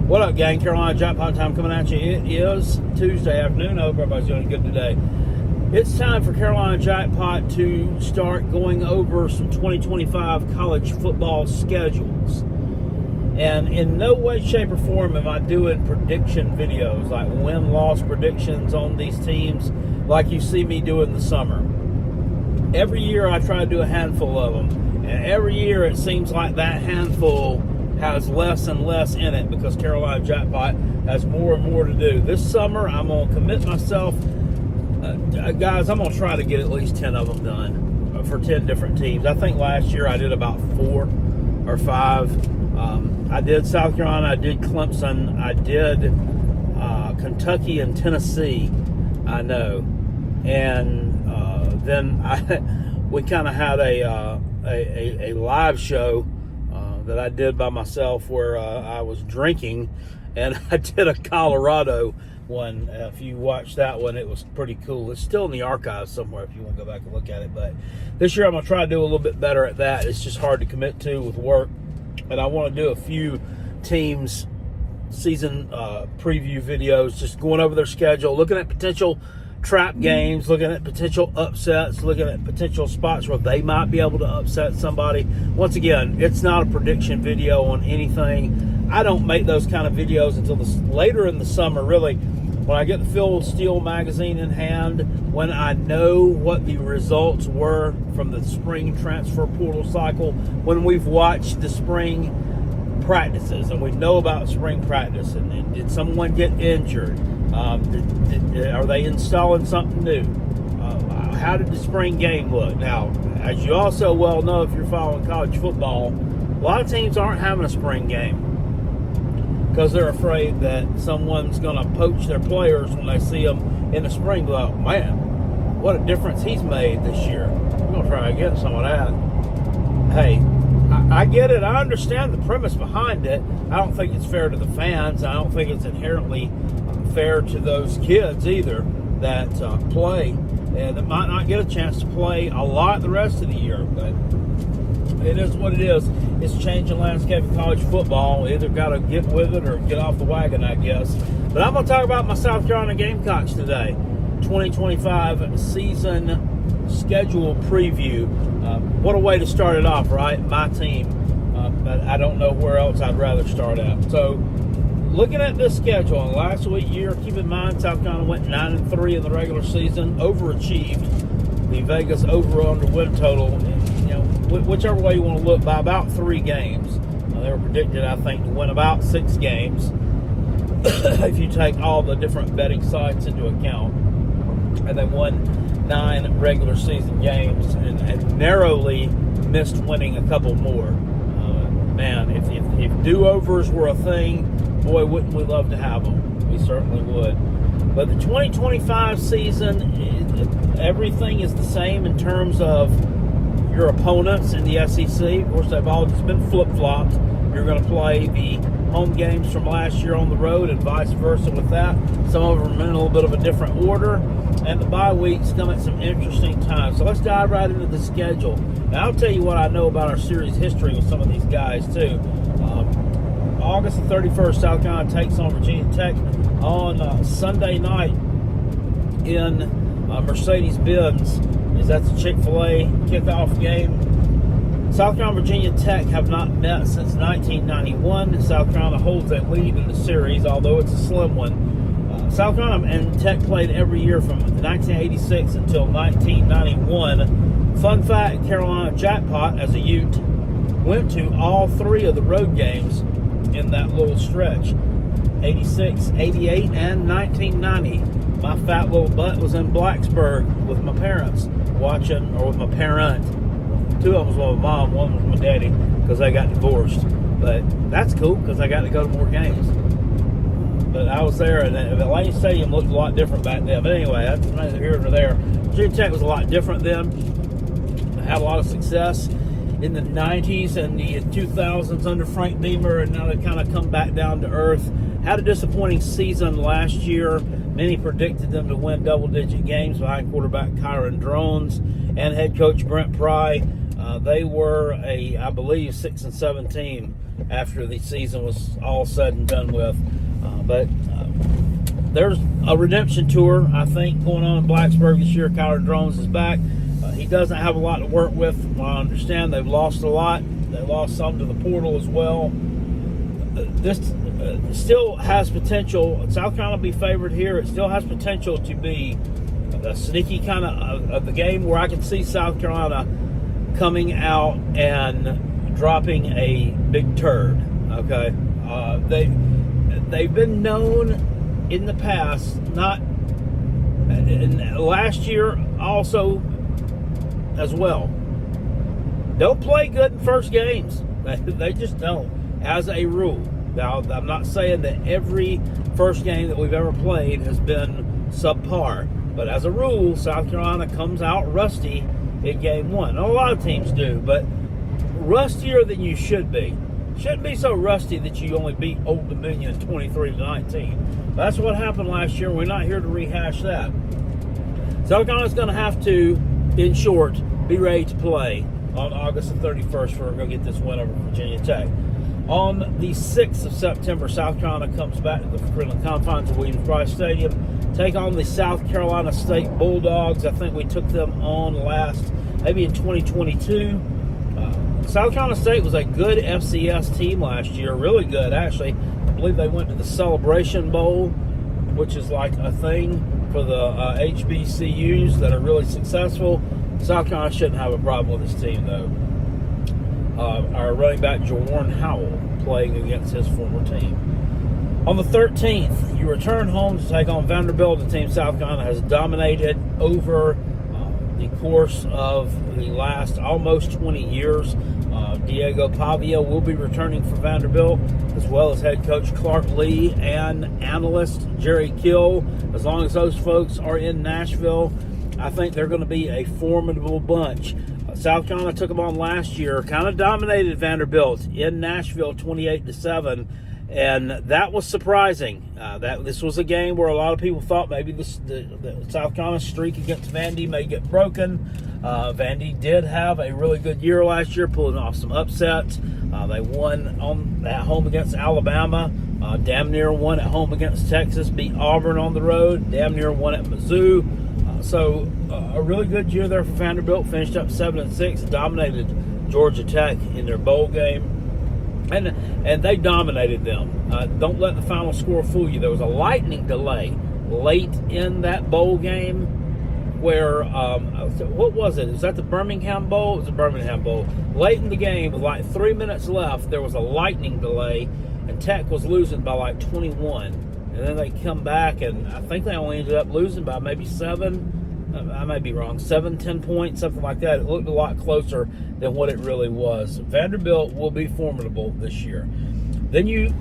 What up, gang? Carolina Jackpot time coming at you. It is Tuesday afternoon. I hope everybody's doing good today. It's time for Carolina Jackpot to start going over some 2025 college football schedules. And in no way, shape, or form am I doing prediction videos, like win-loss predictions on these teams, like you see me do in the summer. Every year I try to do a handful of them, and every year it seems like that handful has less and less in it because Carolina Jackpot has more and more to do. This summer, I'm going to commit myself. Guys, I'm going to try to get at least 10 of them done for 10 different teams. I think last year I did about 4 or 5. I did South Carolina, I did Clemson, I did Kentucky and Tennessee, I know. And then we kind of had a live show that I did by myself where I was drinking, and I did a Colorado one. If you watch that one, it was pretty cool. It's still in the archives somewhere if you want to go back and look at it. But this year I'm going to try to do a little bit better at that. It's just hard to commit to with work, and I want to do a few teams season preview videos, just going over their schedule, looking at potential trap games, looking at potential upsets, looking at potential spots where they might be able to upset somebody. Once again, it's not a prediction video on anything. I don't make those kind of videos until later in the summer, really, when I get the Phil Steele magazine in hand, when I know what the results were from the spring transfer portal cycle, when we've watched the spring practices and we know about spring practice, and did someone get injured? Are they installing something new? How did the spring game look? Now, as you also well know, if you're following college football, a lot of teams aren't having a spring game because they're afraid that someone's going to poach their players when they see them in the spring. Well, man, what a difference he's made this year. We're going to try to get some of that. Hey, I get it. I understand the premise behind it. I don't think it's fair to the fans. I don't think it's inherently fair to those kids either that play and that might not get a chance to play a lot the rest of the year. But it is what it is. It's changing landscape of college football. Either got to get with it or get off the wagon, I guess. But I'm going to talk about my South Carolina Gamecocks today. 2025 season schedule preview. What a way to start it off, right? My team. But I don't know where else I'd rather start at. So, looking at this schedule, and last year, keep in mind, South Carolina went 9-3 in the regular season, overachieved the Vegas over/under win total. And, whichever way you want to look, by about 3 games. They were predicted, I think, to win about 6 games if you take all the different betting sites into account. And they won 9 regular season games and narrowly missed winning a couple more. Man, if do-overs were a thing, boy, wouldn't we love to have them. We certainly would. But the 2025 season, everything is the same in terms of your opponents in the SEC. Of course, they've all just been flip-flopped. You're going to play the home games from last year on the road and vice versa with that. Some of them are in a little bit of a different order. And the bye weeks come at some interesting times. So let's dive right into the schedule. Now, I'll tell you what I know about our series history with some of these guys, too. August the 31st, South Carolina takes on Virginia Tech on Sunday night in Mercedes-Benz. That's a Chick-fil-A kickoff game. South Carolina and Virginia Tech have not met since 1991. South Carolina holds a lead in the series, although it's a slim one. South Carolina and Tech played every year from 1986 until 1991. Fun fact, Carolina Jackpot, as a Ute, went to all 3 of the road games in that little stretch. 86, 88, and 1990. My fat little butt was in Blacksburg with my parents watching, or with my parent. 2 of them was with my mom, 1 was with my daddy, because they got divorced. But that's cool, because I got to go to more games. But I was there, and the Lane Stadium looked a lot different back then. But anyway, that's neither here nor there. Virginia Tech was a lot different then. Had a lot of success in the 90s and the 2000s under Frank Beamer, and now they've kind of come back down to earth. Had a disappointing season last year. Many predicted them to win double-digit games behind quarterback Kyron Drones and head coach Brent Pry. They were I believe, 6-7 team after the season was all said and done with. But there's a redemption tour, I think, going on in Blacksburg this year. Kyler Drones is back. He doesn't have a lot to work with. From what I understand, they've lost a lot. They lost some to the portal as well. This still has potential. South Carolina will be favored here. It still has potential to be a sneaky kind of the game where I can see South Carolina coming out and dropping a big turd. Okay, they've been known in the past, not and last year also as well. Don't play good in first games. They just don't, as a rule. Now, I'm not saying that every first game that we've ever played has been subpar, but as a rule, South Carolina comes out rusty in game one. A lot of teams do, but rustier than you should be. Shouldn't be so rusty that you only beat Old Dominion 23-19. That's what happened last year. We're not here to rehash that. South Carolina's going to have to, in short, be ready to play on August the 31st. We're going to get this win over Virginia Tech. On the 6th of September, South Carolina comes back to the friendly confines of Williams-Brice Stadium, take on the South Carolina State Bulldogs. I think we took them on last, maybe in 2022. South Carolina State was a good FCS team last year, really good, actually. I believe they went to the Celebration Bowl, which is like a thing for the HBCUs that are really successful. South Carolina shouldn't have a problem with this team, though. Our running back, Jawarn Howell, playing against his former team. On the 13th, you return home to take on Vanderbilt, the team South Carolina has dominated over the course of the last almost 20 years. Diego Pavia will be returning for Vanderbilt, as well as head coach Clark Lee and analyst Jerry Kill. As long as those folks are in Nashville, I think they're going to be a formidable bunch. South Carolina took them on last year, kind of dominated Vanderbilt in Nashville 28-7, and that was surprising. This was a game where a lot of people thought maybe the South Carolina streak against Vandy may get broken. Vandy did have a really good year last year, pulling off some upsets. They won at home against Alabama, damn near won at home against Texas, beat Auburn on the road, damn near won at Mizzou. So a really good year there for Vanderbilt. Finished up 7-6, dominated Georgia Tech in their bowl game, and they dominated them. Don't let the final score fool you. There was a lightning delay late in that bowl game where what was it? Was that the Birmingham Bowl? It was the Birmingham Bowl. Late in the game, with like 3 minutes left, there was a lightning delay, and Tech was losing by like 21. And then they come back, and I think they only ended up losing by maybe 7. I may be wrong. 7-10 points, something like that. It looked a lot closer than what it really was. Vanderbilt will be formidable this year. Then you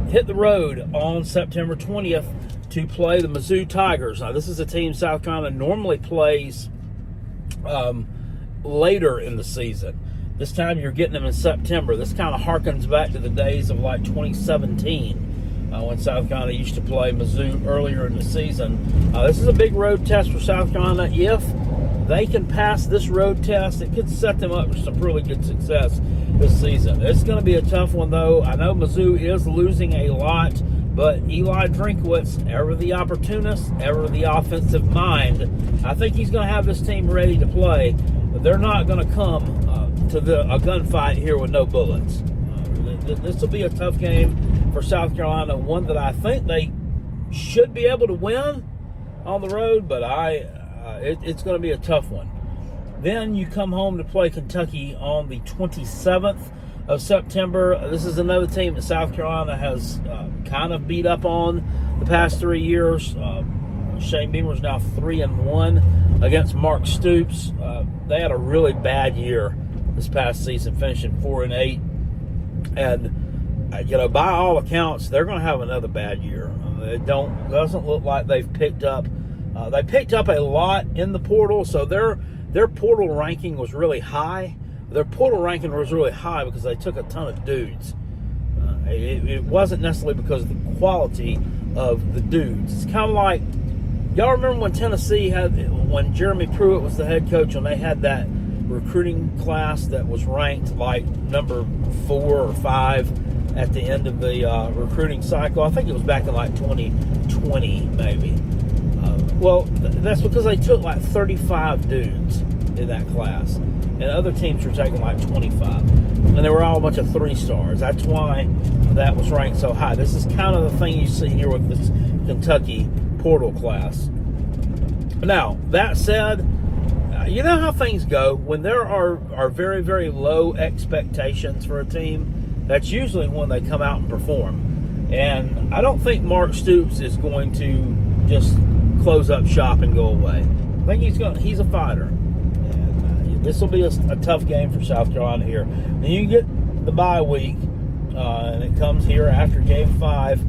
hit the road on September 20th to play the Mizzou Tigers. Now, this is a team South Carolina normally plays later in the season. This time you're getting them in September. This kind of harkens back to the days of like 2017. When South Carolina used to play Mizzou earlier in the season. This is a big road test for South Carolina. If they can pass this road test, it could set them up for some really good success this season. It's going to be a tough one, though. I know Mizzou is losing a lot, but Eli Drinkwitz, ever the opportunist, ever the offensive mind, I think he's going to have this team ready to play. But they're not going to come to a gunfight here with no bullets. This will be a tough game for South Carolina, one that I think they should be able to win on the road, but it's going to be a tough one. Then you come home to play Kentucky on the 27th of September. This is another team that South Carolina has kind of beat up on the past 3 years. Shane Beamer's now 3-1 against Mark Stoops. They had a really bad year this past season, finishing 4-8, and by all accounts, they're going to have another bad year. It doesn't look like they've picked up. They picked up a lot in the portal, so their portal ranking was really high. Their portal ranking was really high because they took a ton of dudes. It wasn't necessarily because of the quality of the dudes. It's kind of like, y'all remember when Tennessee when Jeremy Pruitt was the head coach, and they had that recruiting class that was ranked like number 4 or 5 at the end of the recruiting cycle. I think it was back in like 2020, maybe. That's because they took like 35 dudes in that class, and other teams were taking like 25, and they were all a bunch of 3-stars. That's why that was ranked so high. This is kind of the thing you see here with this Kentucky portal class. Now, that said, you know how things go. When there are very, very low expectations for a team, that's usually when they come out and perform. And I don't think Mark Stoops is going to just close up shop and go away. I think he's a fighter. And this will be a tough game for South Carolina here. And you get the bye week, and it comes here after Game 5.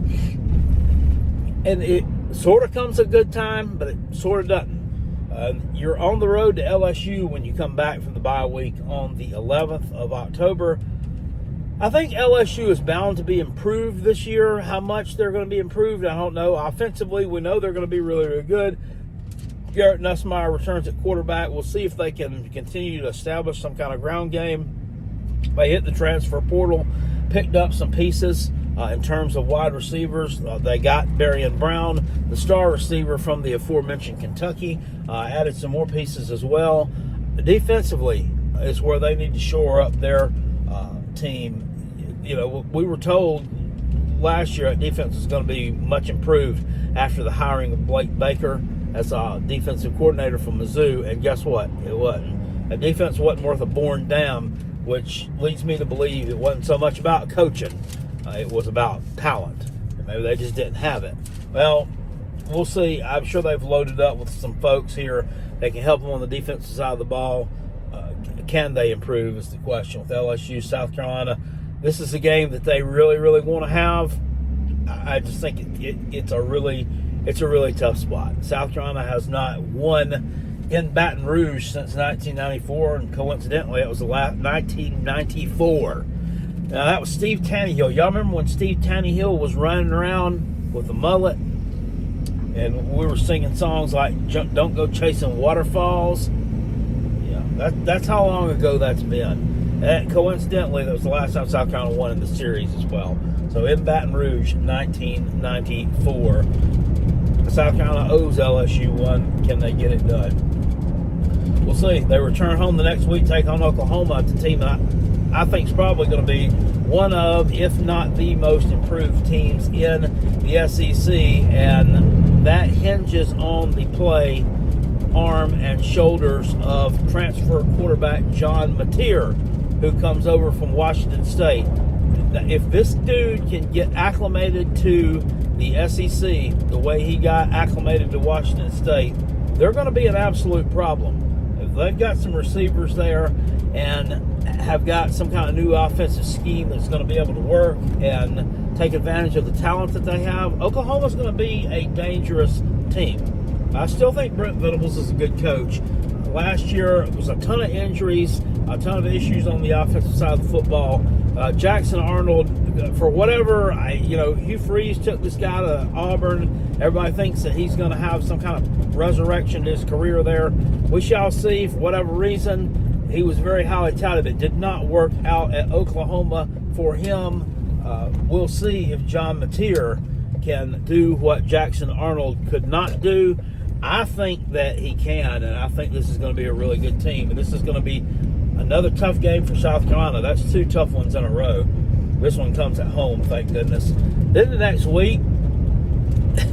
And it sort of comes at a good time, but it sort of doesn't. You're on the road to LSU when you come back from the bye week on the 11th of October. I think LSU is bound to be improved this year. How much they're going to be improved, I don't know. Offensively, we know they're going to be really, really good. Garrett Nussmeier returns at quarterback. We'll see if they can continue to establish some kind of ground game. They hit the transfer portal, picked up some pieces in terms of wide receivers. They got Berrien Brown, the star receiver from the aforementioned Kentucky, added some more pieces as well. Defensively is where they need to shore up their team. You know, we were told last year that defense was going to be much improved after the hiring of Blake Baker as a defensive coordinator from Mizzou, and guess what? It wasn't. A defense wasn't worth a born damn, which leads me to believe it wasn't so much about coaching. It was about talent. Maybe they just didn't have it. Well, we'll see. I'm sure they've loaded up with some folks here that can help them on the defensive side of the ball. Can they improve is the question with LSU, South Carolina. This is a game that they really, really want to have. I just think it's a really tough spot. South Carolina has not won in Baton Rouge since 1994, and coincidentally, it was the last 1994. Now, that was Steve Tannehill. Y'all remember when Steve Tannehill was running around with a mullet, and we were singing songs like "Don't Go Chasing Waterfalls"? Yeah, that's how long ago that's been. And coincidentally, that was the last time South Carolina won in the series as well. So in Baton Rouge, 1994. South Carolina owes LSU one. Can they get it done? We'll see. They return home the next week, take on Oklahoma, the team I think is probably going to be one of, if not the most improved teams in the SEC, and that hinges on the play, arm, and shoulders of transfer quarterback John Mateer, who comes over from Washington State. If this dude can get acclimated to the SEC the way he got acclimated to Washington State, they're going to be an absolute problem. If they've got some receivers there and have got some kind of new offensive scheme that's going to be able to work and take advantage of the talent that they have, Oklahoma's going to be a dangerous team. I still think Brent Venables is a good coach. Last year, it was a ton of injuries, a ton of issues on the offensive side of the football. Jackson Arnold, for whatever, Hugh Freeze took this guy to Auburn. Everybody thinks that he's going to have some kind of resurrection to his career there. We shall see. For whatever reason, he was very highly touted. It did not work out at Oklahoma for him. We'll see if John Mateer can do what Jackson Arnold could not do. I think that he can, and I think this is going to be a really good team. And this is going to be another tough game for South Carolina. That's 2 tough ones in a row. This one comes at home, thank goodness. Then the next week,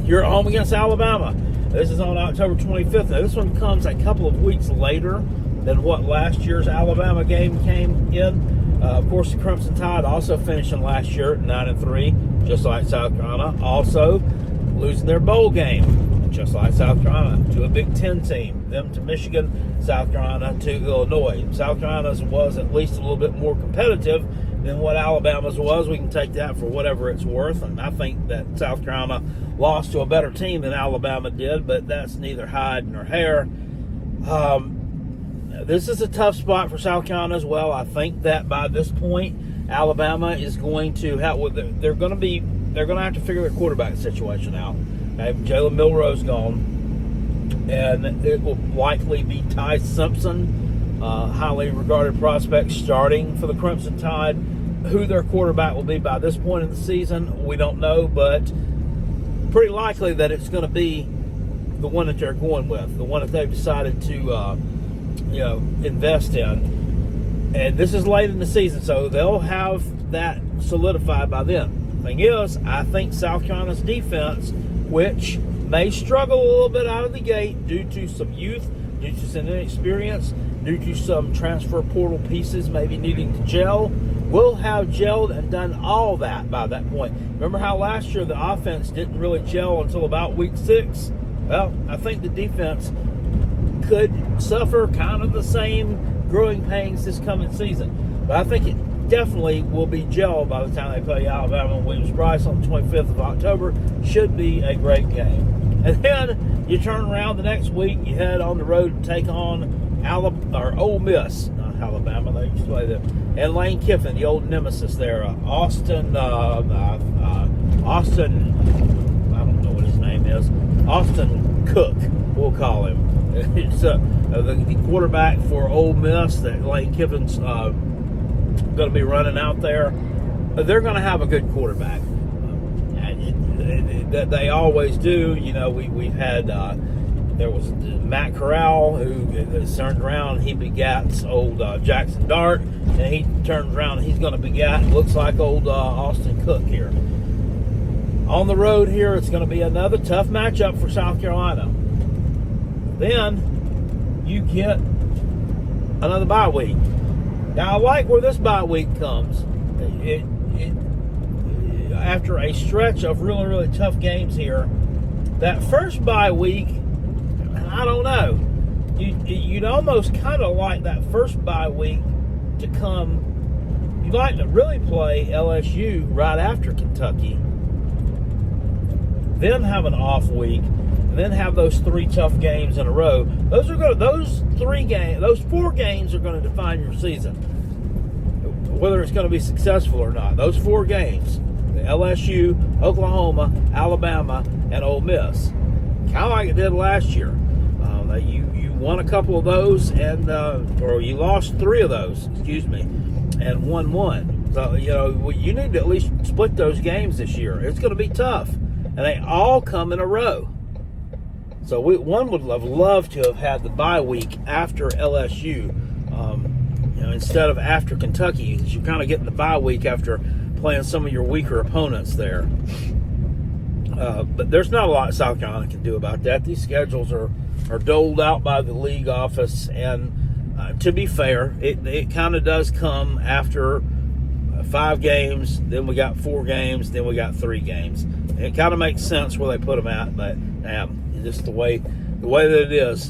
you're at home against Alabama. This is on October 25th. Now, this one comes a couple of weeks later than what last year's Alabama game came in. Of course, the Crimson Tide also finishing last year at 9-3, just like South Carolina. Also losing their bowl game, just like South Carolina, to a Big Ten team. Them to Michigan, South Carolina to Illinois. South Carolina's was at least a little bit more competitive than what Alabama's was. We can take that for whatever it's worth, and I think that South Carolina lost to a better team than Alabama did, but that's neither hide nor hair. This is a tough spot for South Carolina as well. I think that by this point, Alabama is going to have, they're going to have to figure their quarterback situation out. Okay? Jalen Milroe's gone, and it will likely be Ty Simpson highly regarded prospects starting for the Crimson Tide. Who their quarterback will be by this point in the season, we don't know, but pretty likely that it's going to be the one that they're going with, the one that they've decided to invest in. And this is late in the season, so they'll have that solidified by then. Thing is, I think South Carolina's defense, which may struggle a little bit out of the gate due to some youth, due to some inexperience, due to some transfer portal pieces maybe needing to gel, will have gelled and done all that by that point. Remember how last year the offense didn't really gel until about week 6? Well, I think the defense could suffer kind of the same growing pains this coming season. But I think it definitely will be gelled by the time they play Alabama and Williams-Brice on the 25th of October. Should be a great game. And then you turn around the next week, you head on the road to take on Ole Miss, not Alabama, they used to play them, and Lane Kiffin, the old nemesis there, Austin, I don't know what his name is, Austin Cook, we'll call him. It's the quarterback for Ole Miss that Lane Kiffin's going to be running out there. They're going to have a good quarterback. They always do. You know, we've had there was Matt Corral who turned around. He begats old Jackson Dart, and he turns around and he's going to begat, looks like old Austin Cook here. On the road here, it's going to be another tough matchup for South Carolina. Then you get another bye week. Now, I like where this bye week comes. After a stretch of really, really tough games here, that first bye week, I don't know. You'd almost kind of like that first bye week to come. You'd like to really play LSU right after Kentucky, then have an off week, and then have those 3 tough games in a row. Those 4 games are going to define your season, whether it's going to be successful or not. Those 4 games: the LSU, Oklahoma, Alabama, and Ole Miss. Kind of like it did last year. You won a couple of those, or you lost 3 of those, and won 1. So, you need to at least split those games this year. It's going to be tough, and they all come in a row. So one would have loved to have had the bye week after LSU, instead of after Kentucky, because you're kind of getting the bye week after playing some of your weaker opponents there. But there's not a lot South Carolina can do about that. These schedules are doled out by the league office, and to be fair, it kind of does come after 5 games, then we got 4 games, then we got 3 games. And it kind of makes sense where they put them at, but just the way that it is.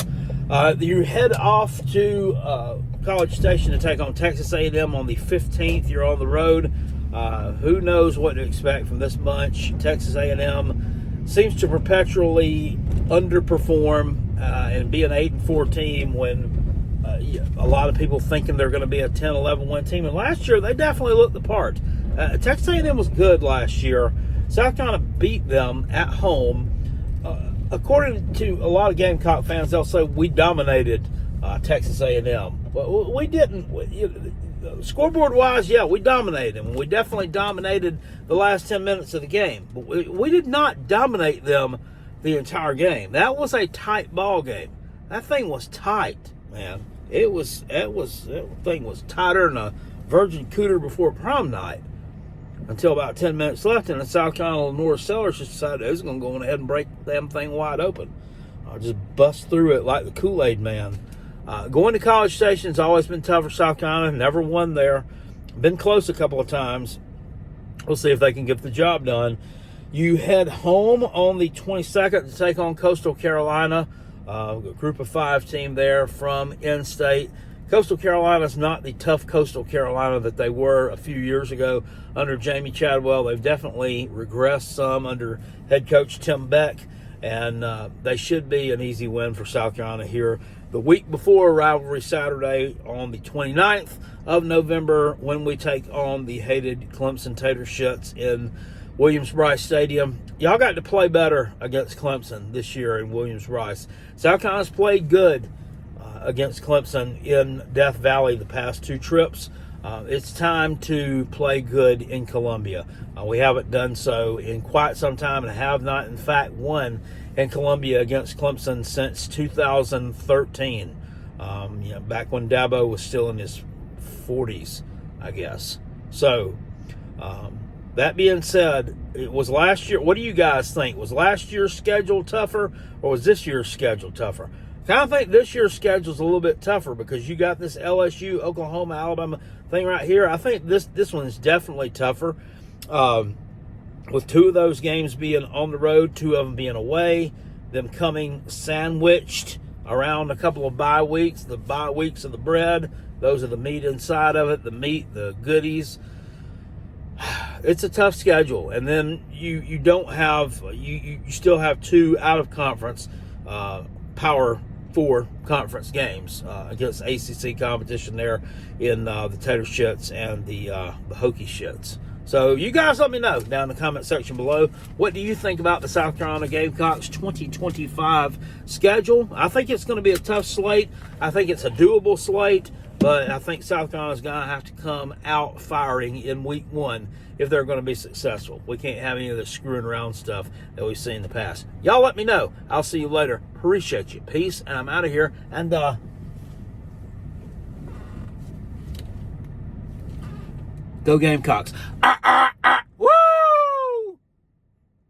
You head off to College Station to take on Texas A&M on the 15th. You're on the road. Who knows what to expect from this bunch? Texas A&M seems to perpetually underperform and be an 8-4 team when a lot of people thinking they're going to be a 10-11 win team. And last year, they definitely looked the part. Texas A&M was good last year. South Carolina beat them at home. According to a lot of Gamecock fans, they'll say we dominated Texas A&M. Well, we didn't. Scoreboard-wise, yeah, we dominated them. We definitely dominated the last 10 minutes of the game. But we did not dominate them the entire game. That was a tight ball game. That thing was tight, man. That thing was tighter than a virgin cooter before prom night until about 10 minutes left, and the South Carolina Lenore Sellers just decided they was going to go on ahead and break the damn thing wide open. I'll just bust through it like the Kool-Aid man. Going to College Station has always been tough for South Carolina. Never won there. Been close a couple of times. We'll see if they can get the job done. You head home on the 22nd to take on Coastal Carolina, a group of 5 team there from in-state. Coastal Carolina is not the tough Coastal Carolina that they were a few years ago under Jamie Chadwell. They've definitely regressed some under head coach Tim Beck, and they should be an easy win for South Carolina here the week before rivalry Saturday on the 29th of November when we take on the hated Clemson Tater Shits in Williams-Brice Stadium. Y'all got to play better against Clemson this year in Williams-Brice. South Carolina's played good against Clemson in Death Valley the past 2 trips. It's time to play good in Columbia. We haven't done so in quite some time and have not, in fact, won in Columbia against Clemson since 2013. Back when Dabo was still in his 40s, I guess. So, that being said, it was last year. What do you guys think? Was last year's schedule tougher, or was this year's schedule tougher? I kind of think this year's schedule is a little bit tougher because you got this LSU, Oklahoma, Alabama thing right here. I think this one is definitely tougher. With 2 of those games being on the road, 2 of them being away, them coming sandwiched around a couple of bye weeks. The bye weeks of the bread, those are the meat inside of it, the meat, the goodies. It's a tough schedule. And then you don't have, you still have 2 out of conference Power 4 conference games against ACC competition there in the Tater Shits and the Hokie Shits. So you guys let me know down in the comment section below. What do you think about the South Carolina Gamecocks 2025 schedule? I think it's going to be a tough slate. I think it's a doable slate, but I think South Carolina's going to have to come out firing in week 1 if they're going to be successful. We can't have any of this screwing around stuff that we've seen in the past. Y'all let me know. I'll see you later. Appreciate you. Peace, and I'm out of here. And go Gamecocks.